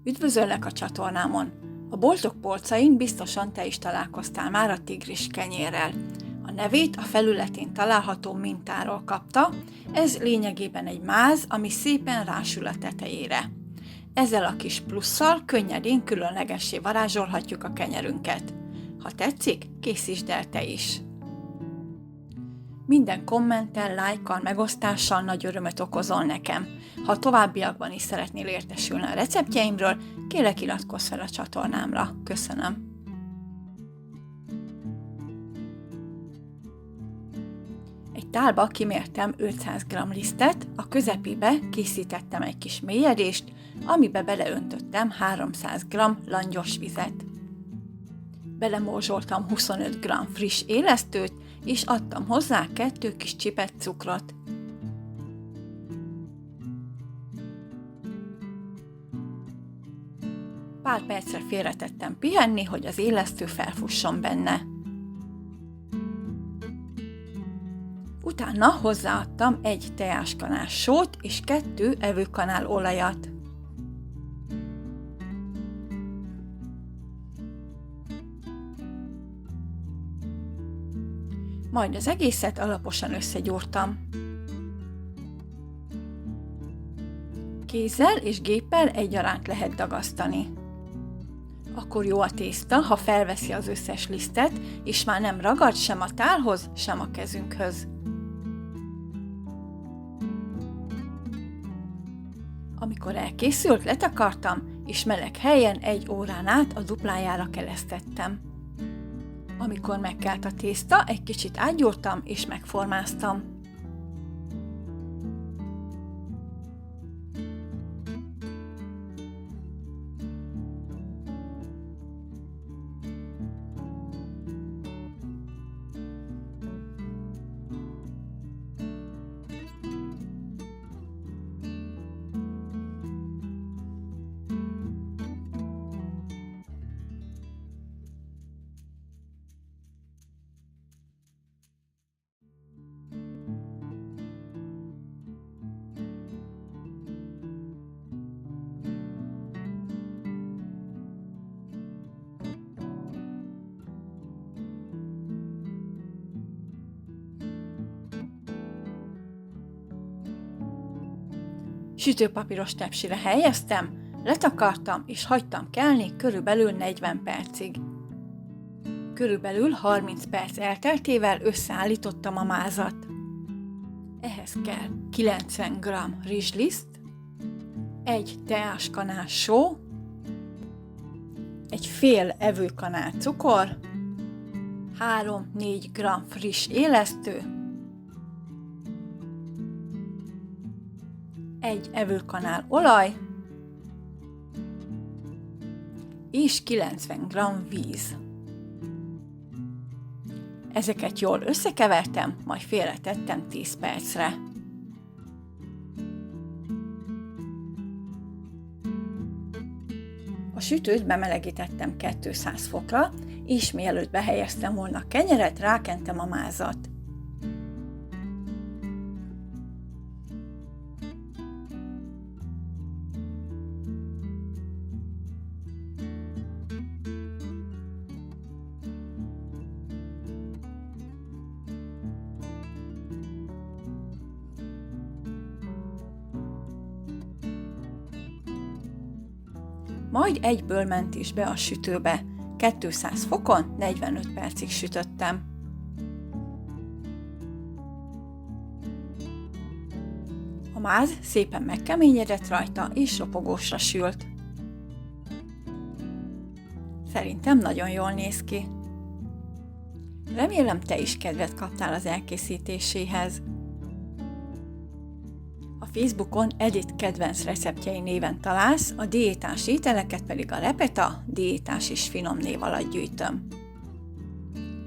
Üdvözöllek a csatornámon! A boltok polcain biztosan te is találkoztál már a tigris kenyérrel. A nevét a felületén található mintáról kapta, ez lényegében egy máz, ami szépen rásül a tetejére. Ezzel a kis plusszal könnyedén különlegessé varázsolhatjuk a kenyerünket. Ha tetszik, készítsd el te is! Minden kommenttel, lájkkal, megosztással nagy örömöt okozol nekem. Ha továbbiakban is szeretnél értesülni a receptjeimről, kérlek iratkozz fel a csatornámra. Köszönöm! Egy tálba kimértem 500 g lisztet, a közepébe készítettem egy kis mélyedést, amibe beleöntöttem 300 g langyos vizet. Belemorzsoltam 25 g friss élesztőt, és adtam hozzá 2 kis csipet cukrot. Pár percre félretettem pihenni, hogy az élesztő felfusson benne. Utána hozzáadtam 1 teáskanál sót és 2 evőkanál olajat. Majd az egészet alaposan összegyúrtam. Kézzel és géppel egyaránt lehet dagasztani. Akkor jó a tészta, ha felveszi az összes lisztet, és már nem ragad sem a tálhoz, sem a kezünkhöz. Amikor elkészült, letakartam, és meleg helyen 1 órán át a duplájára kelesztettem. Amikor megkelt a tészta, egy kicsit átgyúrtam és megformáztam. Sütőpapíros tepsire helyeztem, letakartam és hagytam kelni körülbelül 40 percig. Körülbelül 30 perc elteltével összeállítottam a mázat. Ehhez kell 90 g rizsliszt, 1 teáskanál só, egy fél evőkanál cukor, 3-4 g friss élesztő, 1 evőkanál olaj és 90 g víz. Ezeket jól összekevertem, majd félretettem 10 percre. A sütőt bemelegítettem 200 fokra, és mielőtt behelyeztem volna a kenyeret, rákentem a mázat. Majd egyből ment is be a sütőbe. 200 fokon 45 percig sütöttem. A máz szépen megkeményedett rajta és ropogósra sült. Szerintem nagyon jól néz ki. Remélem, te is kedvet kaptál az elkészítéséhez. A Facebookon Edith kedvenc receptjei néven találsz, a diétás ételeket pedig a Repeta diétás és finom név alatt gyűjtöm.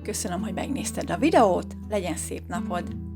Köszönöm, hogy megnézted a videót, legyen szép napod!